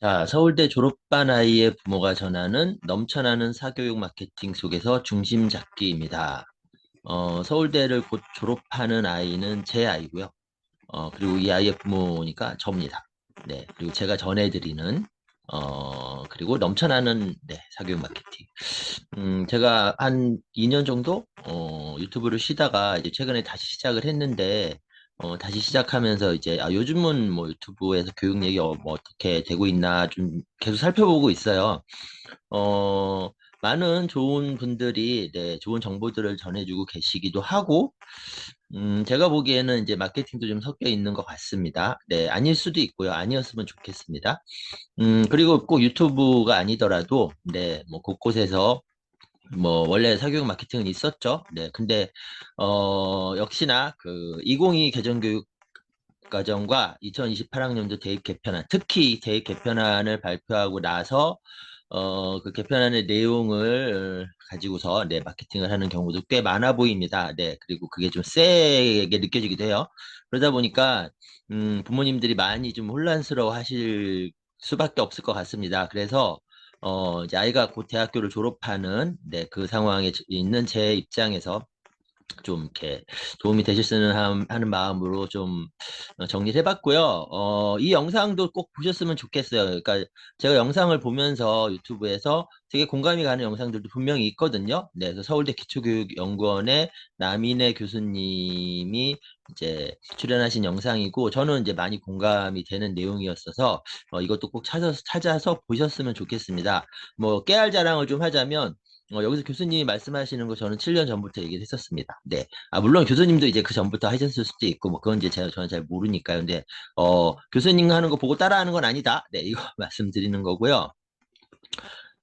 자, 서울대 졸업반 아이의 부모가 전하는 넘쳐나는 사교육 마케팅 속에서 중심 잡기입니다. 서울대를 곧 졸업하는 아이는 제 아이고요. 그리고 이 아이의 부모니까 저입니다. 네, 그리고 제가 전해드리는, 그리고 넘쳐나는, 네, 사교육 마케팅. 제가 한 2년 정도, 유튜브를 쉬다가 이제 최근에 다시 시작을 했는데, 다시 시작하면서 이제, 요즘은 뭐 유튜브에서 교육 얘기 뭐 어떻게 되고 있나 좀 계속 살펴보고 있어요. 어, 많은 좋은 분들이, 네, 좋은 정보들을 전해주고 계시기도 하고, 제가 보기에는 이제 마케팅도 좀 섞여 있는 것 같습니다. 네, 아닐 수도 있고요. 아니었으면 좋겠습니다. 그리고 꼭 유튜브가 아니더라도, 네, 뭐 곳곳에서 뭐 원래 사교육 마케팅은 있었죠. 네, 근데 역시나 그 2022 개정교육 과정과 2028학년도 대입 개편안, 특히 대입 개편안을 발표하고 나서 그 개편안의 내용을 가지고서 네, 마케팅을 하는 경우도 꽤 많아 보입니다. 네, 그리고 그게 좀 세게 느껴지기도 해요. 그러다 보니까 부모님들이 많이 좀 혼란스러워 하실 수밖에 없을 것 같습니다. 그래서 이제 아이가 곧 대학교를 졸업하는 네, 그 상황에 있는 제 입장에서 좀 이렇게 도움이 되셨으면 하는 마음으로 좀 정리를 해봤고요. 이 영상도 꼭 보셨으면 좋겠어요. 그러니까 제가 영상을 보면서 유튜브에서 되게 공감이 가는 영상들도 분명히 있거든요. 네, 그래서 서울대 기초교육연구원의 남인혜 교수님이 이제 출연하신 영상이고 저는 이제 많이 공감이 되는 내용이었어서 이것도 꼭 찾아서 보셨으면 좋겠습니다. 뭐 깨알 자랑을 좀 하자면 여기서 교수님이 말씀하시는 거 저는 7년 전부터 얘기를 했었습니다. 네. 물론 교수님도 이제 그 전부터 하셨을 수도 있고, 뭐, 그건 이제 저는 잘 모르니까요. 근데, 교수님 하는 거 보고 따라하는 건 아니다. 네, 이거 말씀드리는 거고요.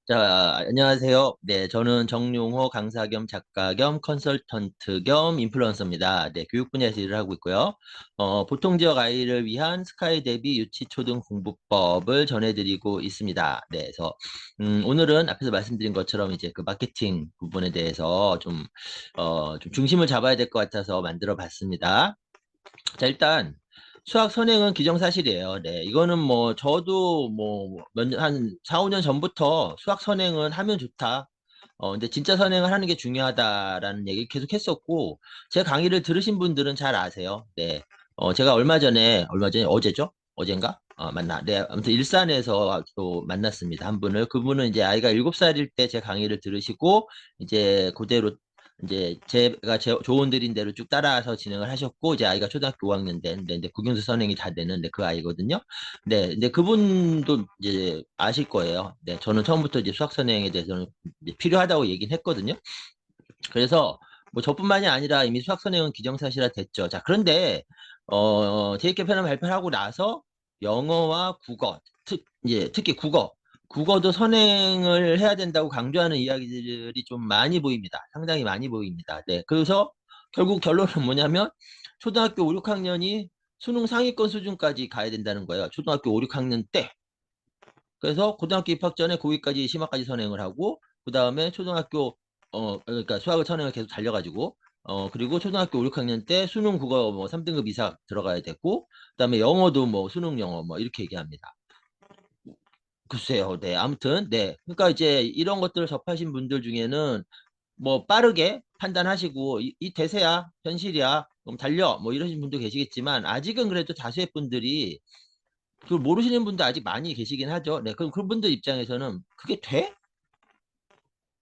자, 안녕하세요. 네, 저는 정용호 강사 겸 작가 겸 컨설턴트 겸 인플루언서입니다. 네, 교육 분야에서 일을 하고 있고요. 보통 지역 아이를 위한 스카이 대비 유치 초등 공부법을 전해드리고 있습니다. 네, 그래서 오늘은 앞에서 말씀드린 것처럼 이제 그 마케팅 부분에 대해서 좀 중심을 잡아야 될 것 같아서 만들어 봤습니다. 자, 일단 수학 선행은 기정사실이에요. 네, 이거는 뭐 저도 뭐 한 4, 5년 전부터 수학 선행은 하면 좋다. 근데 진짜 선행을 하는 게 중요하다라는 얘기 계속 했었고, 제 강의를 들으신 분들은 잘 아세요. 네. 제가 얼마 전에 어제죠? 어젠가? 맞나? 네. 아무튼 일산에서 또 만났습니다. 한 분을. 그분은 이제 아이가 7살일 때 제 강의를 들으시고, 이제 그대로 이제 제가 조언드린 대로 쭉 따라서 진행을 하셨고 이제 아이가 초등학교 5학년 되는데 이제 국영수 선행이 다 되는데 그 아이거든요. 네, 근데 그분도 이제 아실 거예요. 네, 저는 처음부터 이제 수학 선행에 대해서는 이제 필요하다고 얘기는 했거든요. 그래서 뭐 저뿐만이 아니라 이미 수학 선행은 기정사실화 됐죠. 자, 그런데 대입 개편을 발표하고 나서 영어와 국어, 이제 특히 국어도 선행을 해야 된다고 강조하는 이야기들이 좀 많이 보입니다. 상당히 많이 보입니다. 네, 그래서 결국 결론은 뭐냐면 초등학교 5, 6학년이 수능 상위권 수준까지 가야 된다는 거예요. 초등학교 5, 6학년 때. 그래서 고등학교 입학 전에 고2까지 심화까지 선행을 하고 그 다음에 초등학교 그러니까 수학을 선행을 계속 달려가지고 그리고 초등학교 5, 6학년 때 수능 국어 뭐 3등급 이상 들어가야 되고 그다음에 영어도 뭐 수능 영어 뭐 이렇게 얘기합니다. 글쎄요. 네. 아무튼 네. 그러니까 이제 이런 것들을 접하신 분들 중에는 뭐 빠르게 판단하시고 이 대세야 현실이야 그럼 달려 뭐 이러신 분도 계시겠지만 아직은 그래도 다수의 분들이 그걸 모르시는 분도 아직 많이 계시긴 하죠. 네, 그럼 그분들 입장에서는 그게 돼?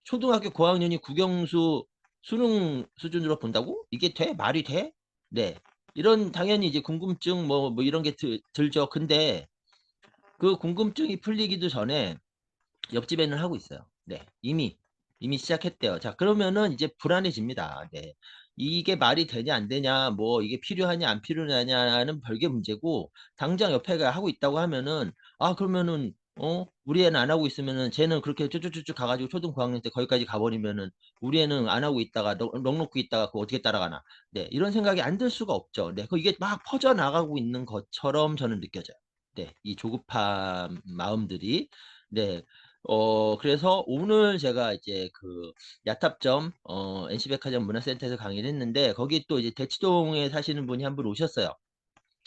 초등학교 고학년이 국영수 수능 수준으로 본다고? 이게 돼? 말이 돼? 네. 이런 당연히 이제 궁금증 뭐 이런 게 들죠. 근데 그 궁금증이 풀리기도 전에 옆집 애는 하고 있어요. 네. 이미 시작했대요. 자, 그러면은 이제 불안해집니다. 네. 이게 말이 되냐 안 되냐 뭐 이게 필요하냐 안 필요하냐는 별개 문제고 당장 옆에가 하고 있다고 하면은 그러면은 우리 애는 안 하고 있으면은 쟤는 그렇게 쭉쭉쭉 가가지고 초등 고학년 때 거기까지 가버리면은 우리 애는 안 하고 있다가 넋 놓고 있다가 그거 어떻게 따라가나. 네. 이런 생각이 안 들 수가 없죠. 네. 이게 막 퍼져 나가고 있는 것처럼 저는 느껴져요. 네. 이 조급한 마음들이 네. 그래서 오늘 제가 이제 그 야탑점, NC백화점 문화센터에서 강의를 했는데, 거기 또 이제 대치동에 사시는 분이 한 분 오셨어요.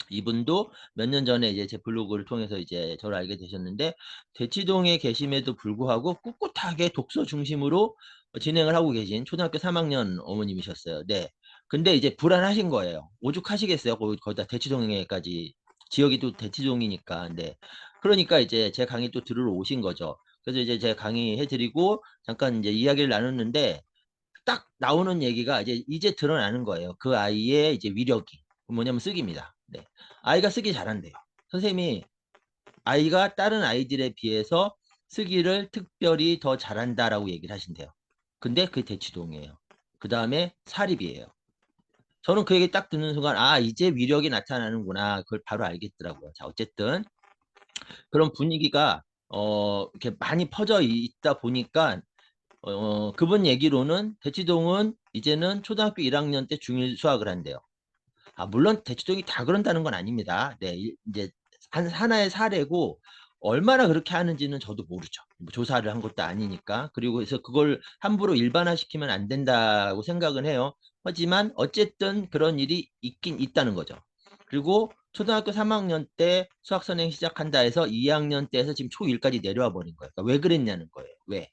이분도 몇 년 전에 이제 제 블로그를 통해서 이제 저를 알게 되셨는데, 대치동에 계심에도 불구하고 꿋꿋하게 독서 중심으로 진행을 하고 계신 초등학교 3학년 어머님이셨어요. 네. 근데 이제 불안하신 거예요. 오죽하시겠어요. 거기다 대치동에까지, 지역이 또 대치동이니까. 네. 그러니까 이제 제 강의 또 들으러 오신 거죠. 그래서 이제 제가 강의해드리고 잠깐 이제 이야기를 나눴는데, 딱 나오는 얘기가 이제 드러나는 거예요. 그 아이의 이제 위력이 뭐냐면 쓰기입니다. 네. 아이가 쓰기 잘한대요. 선생님이 아이가 다른 아이들에 비해서 쓰기를 특별히 더 잘한다라고 얘기를 하신대요. 근데 그게 대치동이에요. 그 다음에 사립이에요. 저는 그 얘기 딱 듣는 순간, 아, 이제 위력이 나타나는구나. 그걸 바로 알겠더라고요. 자, 어쨌든 그런 분위기가 이렇게 많이 퍼져 있다 보니까 그분 얘기로는 대치동은 이제는 초등학교 1학년 때 중1 수학을 한대요. 아, 물론 대치동이 다 그런다는 건 아닙니다. 네, 이제 하나의 사례고, 얼마나 그렇게 하는지는 저도 모르죠. 뭐 조사를 한 것도 아니니까. 그리고 그래서 그걸 함부로 일반화시키면 안 된다고 생각은 해요. 하지만 어쨌든 그런 일이 있긴 있다는 거죠. 그리고 초등학교 3학년 때 수학 선행 시작한다 해서 2학년 때에서 지금 초1까지 내려와 버린 거예요. 그러니까 왜 그랬냐는 거예요. 왜?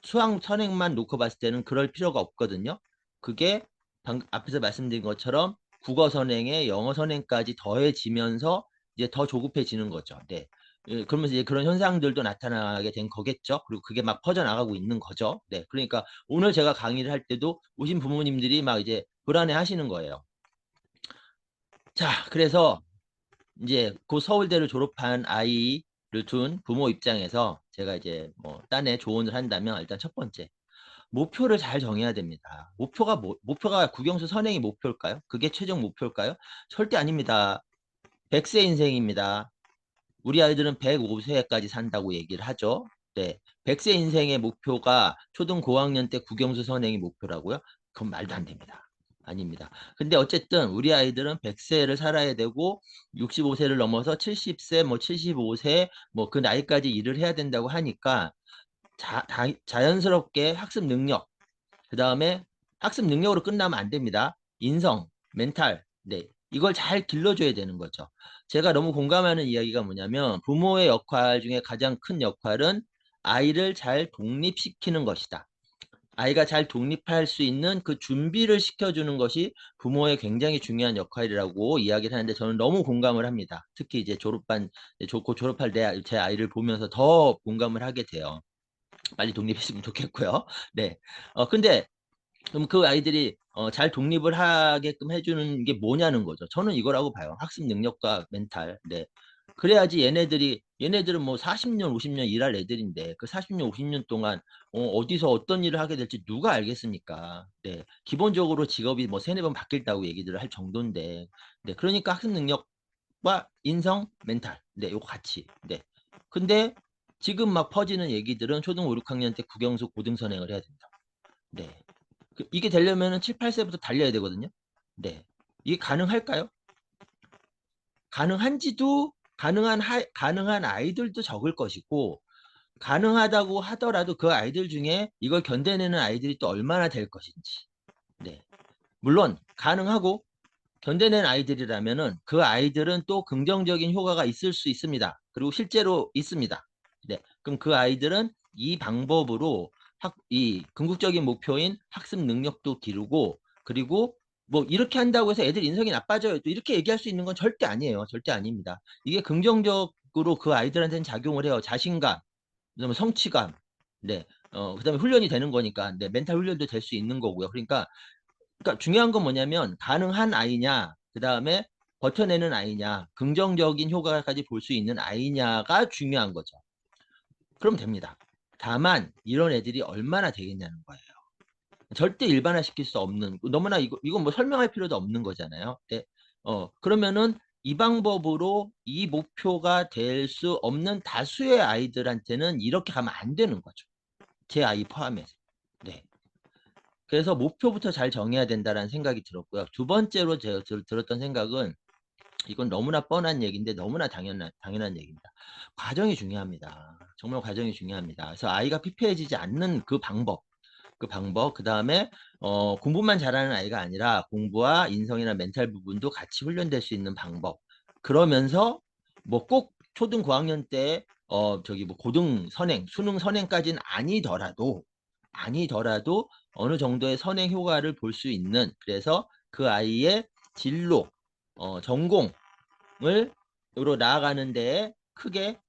수학 선행만 놓고 봤을 때는 그럴 필요가 없거든요. 그게 앞에서 말씀드린 것처럼 국어 선행에 영어 선행까지 더해지면서 이제 더 조급해지는 거죠. 네. 그러면서 이제 그런 현상들도 나타나게 된 거겠죠. 그리고 그게 막 퍼져나가고 있는 거죠. 네. 그러니까 오늘 제가 강의를 할 때도 오신 부모님들이 막 이제 불안해 하시는 거예요. 자, 그래서 이제 그 서울대를 졸업한 아이를 둔 부모 입장에서 제가 이제 뭐 딴에 조언을 한다면, 일단 첫 번째, 목표를 잘 정해야 됩니다. 목표가 국영수 선행이 목표일까요? 그게 최종 목표일까요? 절대 아닙니다. 100세 인생입니다. 우리 아이들은 105세까지 산다고 얘기를 하죠. 네. 100세 인생의 목표가 초등 고학년 때 국영수 선행이 목표라고요? 그건 말도 안 됩니다. 아닙니다. 근데 어쨌든 우리 아이들은 100세를 살아야 되고 65세를 넘어서 70세, 뭐 75세, 뭐 그 나이까지 일을 해야 된다고 하니까 자연스럽게 학습 능력, 그 다음에 학습 능력으로 끝나면 안 됩니다. 인성, 멘탈, 네. 이걸 잘 길러줘야 되는 거죠. 제가 너무 공감하는 이야기가 뭐냐면, 부모의 역할 중에 가장 큰 역할은 아이를 잘 독립시키는 것이다. 아이가 잘 독립할 수 있는 그 준비를 시켜주는 것이 부모의 굉장히 중요한 역할이라고 이야기를 하는데, 저는 너무 공감을 합니다. 특히 이제 곧 졸업할 제 아이를 보면서 더 공감을 하게 돼요. 빨리 독립했으면 좋겠고요. 네. 근데 그럼 그 아이들이 잘 독립을 하게끔 해주는 게 뭐냐는 거죠. 저는 이거라고 봐요. 학습 능력과 멘탈. 네. 그래야지 얘네들은 뭐 40년, 50년 일할 애들인데, 그 40년, 50년 동안 디서 어떤 일을 하게 될지 누가 알겠습니까? 네. 기본적으로 직업이 뭐 세네 번 바뀔다고 얘기들을 할 정도인데. 네. 그러니까 학습 능력과 인성, 멘탈. 네. 요거 같이. 네. 근데 지금 막 퍼지는 얘기들은 초등 5, 6학년 때 국영수 고등선행을 해야 된다. 네. 이게 되려면은 7, 8세부터 달려야 되거든요. 네. 이게 가능할까요? 가능한 아이들도 적을 것이고, 가능하다고 하더라도 그 아이들 중에 이걸 견뎌내는 아이들이 또 얼마나 될 것인지. 네. 물론 가능하고 견뎌낸 아이들이라면은 그 아이들은 또 긍정적인 효과가 있을 수 있습니다. 그리고 실제로 있습니다. 네. 그럼 그 아이들은 이 방법으로 이 궁극적인 목표인 학습 능력도 기르고, 그리고 뭐 이렇게 한다고 해서 애들 인성이 나빠져요, 또 이렇게 얘기할 수 있는 건 절대 아니에요. 절대 아닙니다. 이게 긍정적으로 그 아이들한테는 작용을 해요. 자신감, 그다음에 성취감, 네, 그다음에 훈련이 되는 거니까, 네, 멘탈 훈련도 될 수 있는 거고요. 그러니까 중요한 건 뭐냐면, 가능한 아이냐, 그 다음에 버텨내는 아이냐, 긍정적인 효과까지 볼 수 있는 아이냐가 중요한 거죠. 그럼 됩니다. 다만 이런 애들이 얼마나 되겠냐는 거예요. 절대 일반화시킬 수 없는, 너무나 이건 뭐 설명할 필요도 없는 거잖아요. 네. 그러면은 이 방법으로 이 목표가 될 수 없는 다수의 아이들한테는 이렇게 가면 안 되는 거죠. 제 아이 포함해서. 네. 그래서 목표부터 잘 정해야 된다라는 생각이 들었고요. 두 번째로 제가 들었던 생각은, 이건 너무나 뻔한 얘기인데 너무나 당연한 얘기입니다. 과정이 중요합니다. 정말 과정이 중요합니다. 그래서 아이가 피폐해지지 않는 그 다음에 공부만 잘하는 아이가 아니라 공부와 인성이나 멘탈 부분도 같이 훈련될 수 있는 방법. 그러면서 뭐 꼭 초등 고학년 때 저기 뭐 고등 선행, 수능 선행까지는 아니더라도 어느 정도의 선행 효과를 볼 수 있는, 그래서 그 아이의 진로, 전공을 으로 나아가는 데에 크게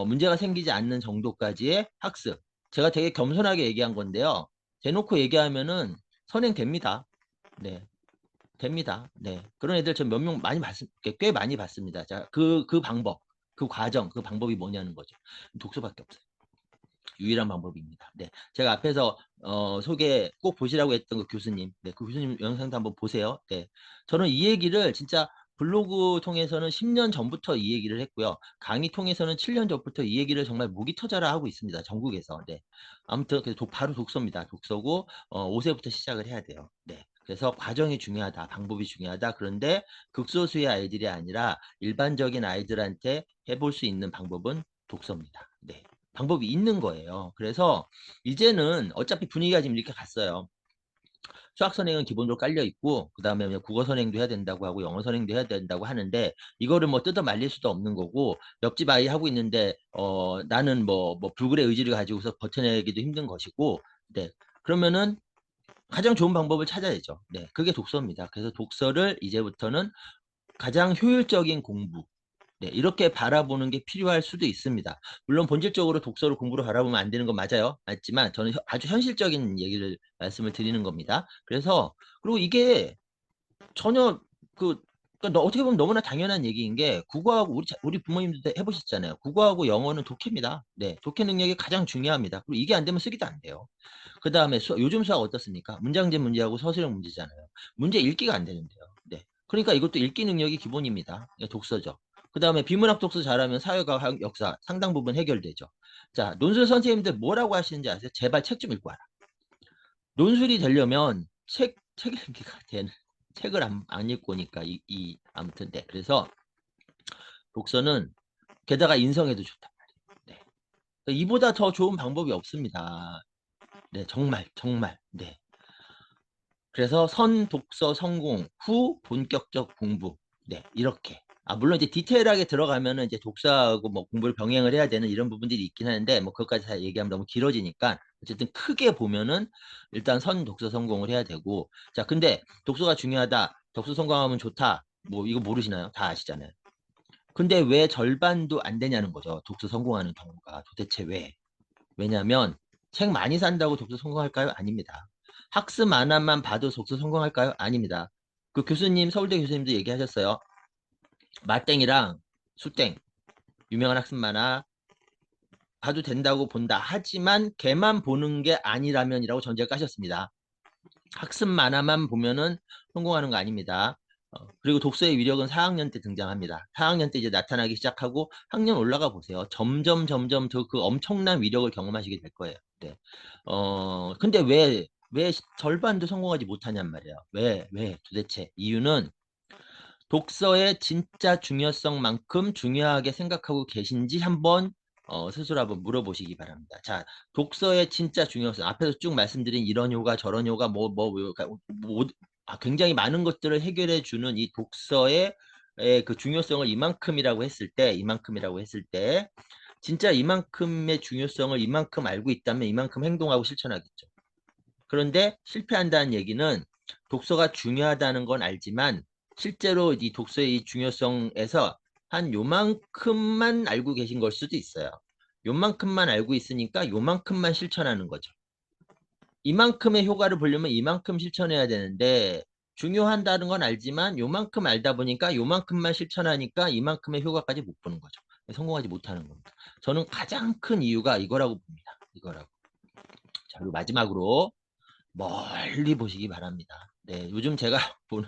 문제가 생기지 않는 정도까지의 학습. 제가 되게 겸손하게 얘기한 건데요. 대놓고 얘기하면은 선행됩니다. 네. 됩니다. 네. 그런 애들 저 몇 명 많이 꽤 많이 봤습니다. 자, 그 방법, 그 과정, 그 방법이 뭐냐는 거죠. 독서밖에 없어요. 유일한 방법입니다. 네. 제가 앞에서 소개 꼭 보시라고 했던 그 교수님, 네, 그 교수님 영상도 한번 보세요. 네. 저는 이 얘기를 진짜 블로그 통해서는 10년 전부터 이 얘기를 했고요. 강의 통해서는 7년 전부터 이 얘기를 정말 목이 터져라 하고 있습니다. 전국에서. 네. 아무튼 바로 독서입니다. 독서고 5세부터 시작을 해야 돼요. 네. 그래서 과정이 중요하다, 방법이 중요하다. 그런데 극소수의 아이들이 아니라 일반적인 아이들한테 해볼 수 있는 방법은 독서입니다. 네. 방법이 있는 거예요. 그래서 이제는 어차피 분위기가 지금 이렇게 갔어요. 수학 선행은 기본적으로 깔려 있고, 그 다음에 국어 선행도 해야 된다고 하고, 영어 선행도 해야 된다고 하는데, 이거를 뭐 뜯어 말릴 수도 없는 거고, 옆집 아이 하고 있는데, 나는 뭐 불굴의 의지를 가지고서 버텨내기도 힘든 것이고, 네. 그러면은 가장 좋은 방법을 찾아야죠. 네. 그게 독서입니다. 그래서 독서를 이제부터는 가장 효율적인 공부, 네, 이렇게 바라보는 게 필요할 수도 있습니다. 물론 본질적으로 독서를 공부로 바라보면 안 되는 건 맞아요. 맞지만 저는 아주 현실적인 얘기를 말씀을 드리는 겁니다. 그래서 그리고 이게 전혀 그러니까 어떻게 보면 너무나 당연한 얘기인 게 국어하고 우리 부모님도 해보셨잖아요. 국어하고 영어는 독해입니다. 네, 독해 능력이 가장 중요합니다. 그리고 이게 안 되면 쓰기도 안 돼요. 그 다음에 요즘 수학 어떻습니까? 문장제 문제하고 서술형 문제잖아요. 문제 읽기가 안 되는데요. 네. 그러니까 이것도 읽기 능력이 기본입니다. 네, 독서죠. 그 다음에 비문학 독서 잘하면 사회과 역사 상당 부분 해결되죠. 자, 논술 선생님들 뭐라고 하시는지 아세요? 제발 책 좀 읽고 와라. 논술이 되려면 책 읽기가 되는, 책을 안 읽고 오니까, 아무튼, 네. 그래서 독서는 게다가 인성에도 좋단 말이에요. 네. 이보다 더 좋은 방법이 없습니다. 네, 정말. 네. 그래서 독서 성공 후 본격적 공부. 네, 이렇게. 물론 이제 디테일하게 들어가면은 이제 독서하고 뭐 공부를 병행을 해야 되는 이런 부분들이 있긴 하는데, 뭐 그것까지 다 얘기하면 너무 길어지니까, 어쨌든 크게 보면은 일단 독서 성공을 해야 되고, 자, 근데 독서가 중요하다, 독서 성공하면 좋다, 뭐 이거 모르시나요? 다 아시잖아요. 근데 왜 절반도 안 되냐는 거죠. 독서 성공하는 경우가 도대체 왜? 왜냐면 책 많이 산다고 독서 성공할까요? 아닙니다. 학습 만화만 봐도 독서 성공할까요? 아닙니다. 그 교수님, 서울대 교수님도 얘기하셨어요. 마땡이랑 수땡, 유명한 학습 만화 봐도 된다고 본다. 하지만 걔만 보는 게 아니라면이라고 전제를 까셨습니다. 학습 만화만 보면은 성공하는 거 아닙니다. 그리고 독서의 위력은 4학년 때 등장합니다. 4학년 때 이제 나타나기 시작하고 학년 올라가 보세요. 점점 더 그 엄청난 위력을 경험하시게 될 거예요. 네. 근데 왜 절반도 성공하지 못하냔 말이에요. 왜 도대체 이유는 독서의 진짜 중요성만큼 중요하게 생각하고 계신지 한번 스스로 한번 물어보시기 바랍니다. 자, 독서의 진짜 중요성 앞에서 쭉 말씀드린 이런 효과 저런 효과 굉장히 많은 것들을 해결해 주는 이 독서의 그 중요성을 이만큼이라고 했을 때 진짜 이만큼의 중요성을 이만큼 알고 있다면 이만큼 행동하고 실천하겠죠. 그런데 실패한다는 얘기는 독서가 중요하다는 건 알지만 실제로 이 독서의 이 중요성에서 한 요만큼만 알고 계신 걸 수도 있어요. 요만큼만 알고 있으니까 요만큼만 실천하는 거죠. 이만큼의 효과를 보려면 이만큼 실천해야 되는데 중요한다는 건 알지만 요만큼 알다 보니까 요만큼만 실천하니까 이만큼의 효과까지 못 보는 거죠. 성공하지 못하는 겁니다. 저는 가장 큰 이유가 이거라고 봅니다. 이거라고. 자, 그리고 마지막으로 멀리 보시기 바랍니다. 네, 요즘 제가 보는,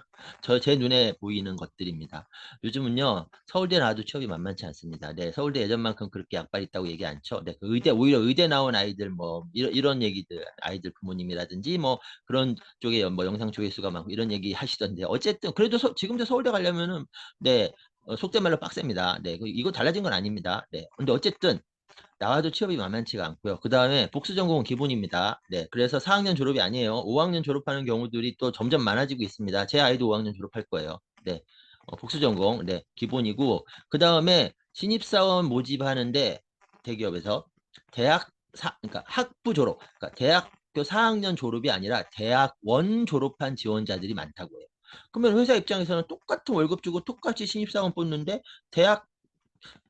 제 눈에 보이는 것들입니다. 요즘은요, 서울대 나와도 취업이 만만치 않습니다. 네, 서울대 예전만큼 그렇게 약발 있다고 얘기 안 쳐. 네, 오히려 의대 나온 아이들, 뭐, 이런 얘기들, 아이들 부모님이라든지, 뭐, 그런 쪽에, 뭐, 영상 조회수가 많고, 이런 얘기 하시던데, 어쨌든, 그래도 지금도 서울대 가려면은, 네, 속된 말로 빡셉니다. 네, 이거 달라진 건 아닙니다. 네, 근데 어쨌든, 나와도 취업이 만만치가 않고요. 그 다음에 복수 전공은 기본입니다. 네, 그래서 4학년 졸업이 아니에요. 5학년 졸업하는 경우들이 또 점점 많아지고 있습니다. 제 아이도 5학년 졸업할 거예요. 네, 복수 전공, 네, 기본이고, 그 다음에 신입사원 모집하는데 대기업에서 그러니까 학부 졸업, 그러니까 대학교 4학년 졸업이 아니라 대학원 졸업한 지원자들이 많다고 해요. 그러면 회사 입장에서는 똑같은 월급 주고 똑같이 신입사원 뽑는데 대학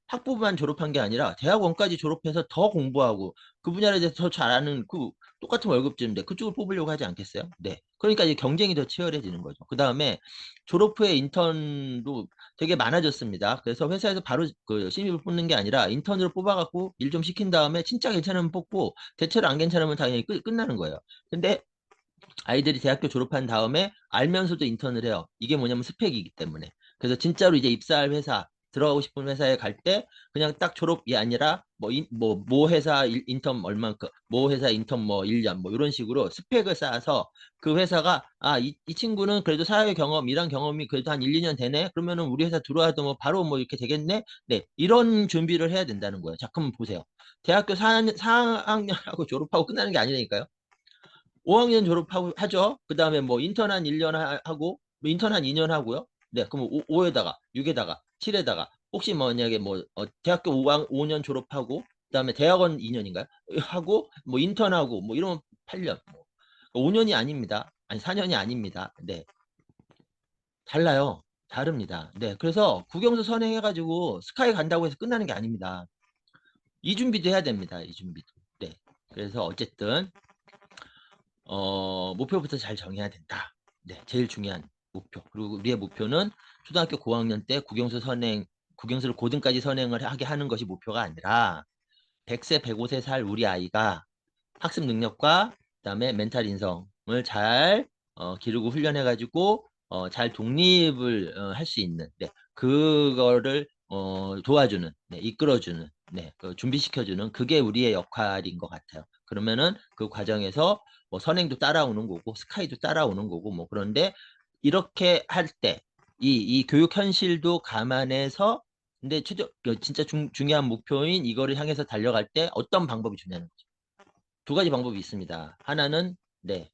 학부만 졸업한 게 아니라 대학원까지 졸업해서 더 공부하고 그 분야에 대해서 더 잘 아는 그 똑같은 월급 주는데 그쪽을 뽑으려고 하지 않겠어요? 네. 그러니까 이제 경쟁이 더 치열해지는 거죠. 그 다음에 졸업 후에 인턴도 되게 많아졌습니다. 그래서 회사에서 바로 그 신입을 뽑는 게 아니라 인턴으로 뽑아갖고 일 좀 시킨 다음에 진짜 괜찮으면 뽑고 대체로 안 괜찮으면 당연히 끝나는 거예요. 근데 아이들이 대학교 졸업한 다음에 알면서도 인턴을 해요. 이게 뭐냐면 스펙이기 때문에. 그래서 진짜로 이제 입사할 회사, 들어가고 싶은 회사에 갈 때 그냥 딱 졸업이 아니라 모 회사 인턴 얼만큼, 모 회사 인턴 뭐 1년 뭐 이런 식으로 스펙을 쌓아서 그 회사가 이 친구는 그래도 사회 경험, 일한 경험이 그래도 한 1, 2년 되네? 그러면은 우리 회사 들어와도 뭐 바로 뭐 이렇게 되겠네? 네. 이런 준비를 해야 된다는 거예요. 자, 그럼 보세요. 대학교 4학년하고 졸업하고 끝나는 게 아니라니까요. 5학년 졸업하고 하죠. 그 다음에 뭐 인턴 한 1년 하고 뭐 인턴 한 2년 하고요. 네, 그럼 5에다가 6에다가 7에다가 혹시 만약에 뭐 대학교 5년 졸업하고 그다음에 대학원 2년인가요? 하고 뭐 인턴하고 뭐 이러면 8년. 5년이 아닙니다. 아니 4년이 아닙니다. 네. 달라요. 다릅니다. 네. 그래서 국영수 선행해가지고 스카이 간다고 해서 끝나는 게 아닙니다. 이 준비도 해야 됩니다. 이 준비도. 네. 그래서 어쨌든 목표부터 잘 정해야 된다. 네, 제일 중요한 목표. 그리고 우리의 목표는 초등학교 고학년 때 국영수를 고등까지 선행을 하게 하는 것이 목표가 아니라 100세, 105세 살 우리 아이가 학습 능력과 그다음에 멘탈 인성을 잘 기르고 훈련해가지고 잘 독립을 할 수 있는 네, 그거를 도와주는, 네, 이끌어주는, 네, 준비시켜주는 그게 우리의 역할인 것 같아요. 그러면은 그 과정에서 뭐 선행도 따라오는 거고 스카이도 따라오는 거고 뭐 그런데 이렇게 할 때 이 교육 현실도 감안해서 근데 진짜 중요한 목표인 이거를 향해서 달려갈 때 어떤 방법이 중요한 거죠? 두 가지 방법이 있습니다. 하나는 네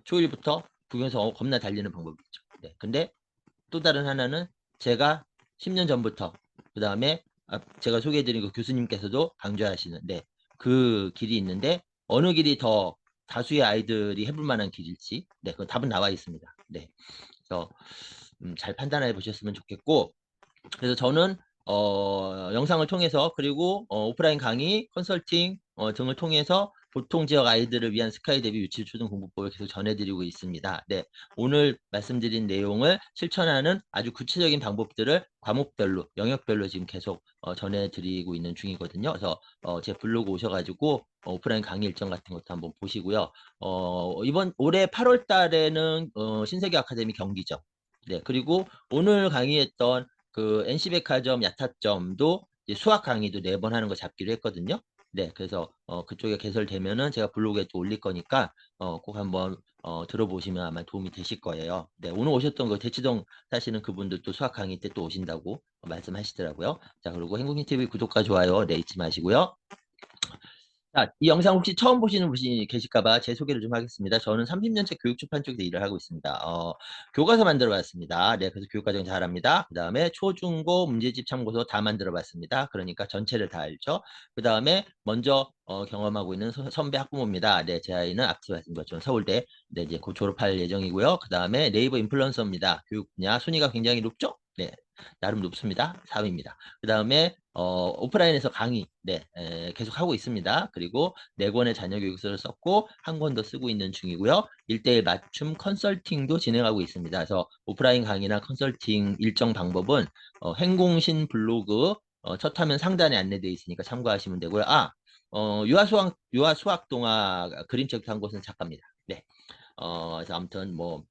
초일부터 국영에서 겁나 달리는 방법이 있죠. 네, 근데 또 다른 하나는 제가 10년 전부터 그 다음에 제가 소개해드린 그 교수님께서도 강조하시는 네, 그 길이 있는데 어느 길이 더 다수의 아이들이 해볼 만한 길일지 네, 그 답은 나와 있습니다. 네, 그래서 잘 판단해 보셨으면 좋겠고 그래서 저는 영상을 통해서 그리고 오프라인 강의, 컨설팅 등을 통해서 보통 지역 아이들을 위한 스카이 대비 유치 초등 공부법을 계속 전해드리고 있습니다. 네, 오늘 말씀드린 내용을 실천하는 아주 구체적인 방법들을 과목별로, 영역별로 지금 계속 전해드리고 있는 중이거든요. 그래서 제 블로그 오셔가지고 오프라인 강의 일정 같은 것도 한번 보시고요. 올해 8월 달에는 신세계 아카데미 경기죠. 네, 그리고 오늘 강의했던 그 NC백화점 야타점도 수학 강의도 4번 하는 거 잡기로 했거든요. 네, 그래서 그쪽에 개설되면은 제가 블로그에 또 올릴 거니까 꼭 한번 들어보시면 아마 도움이 되실 거예요. 네, 오늘 오셨던 그 대치동 사시는 그분들도 수학 강의 때 또 오신다고 말씀하시더라고요. 자, 그리고 행복인 TV 구독과 좋아요 네, 잊지 마시고요. 자, 이 영상 혹시 처음 보시는 분이 계실까봐 제 소개를 좀 하겠습니다. 저는 30년째 교육출판 쪽에서 일을 하고 있습니다. 교과서 만들어 봤습니다. 네, 그래서 교육과정 잘합니다. 그 다음에 초중고 문제집 참고서 다 만들어 봤습니다. 그러니까 전체를 다 알죠. 그 다음에 먼저 경험하고 있는 선배 학부모입니다. 네, 제 아이는 앞서 말씀드린 것처럼 서울대 네, 이제 곧 졸업할 예정이고요. 그 다음에 네이버 인플루언서입니다. 교육 분야 순위가 굉장히 높죠? 네, 나름 높습니다. 4위입니다. 그 다음에 오프라인에서 강의 네, 계속 하고 있습니다. 그리고 4권의 자녀 교육서를 썼고 한 권 더 쓰고 있는 중이고요. 1대1 맞춤 컨설팅도 진행하고 있습니다. 그래서 오프라인 강의나 컨설팅 일정 방법은 행공신 블로그 첫 화면 상단에 안내되어 있으니까 참고하시면 되고요. 유아수학 동화 그림책 한 곳은 작가입니다. 네. 그래서 아무튼 뭐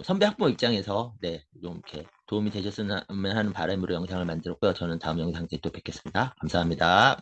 선배 학부모 입장에서 네, 좀 이렇게 도움이 되셨으면 하는 바람으로 영상을 만들었고요. 저는 다음 영상 때 또 뵙겠습니다. 감사합니다.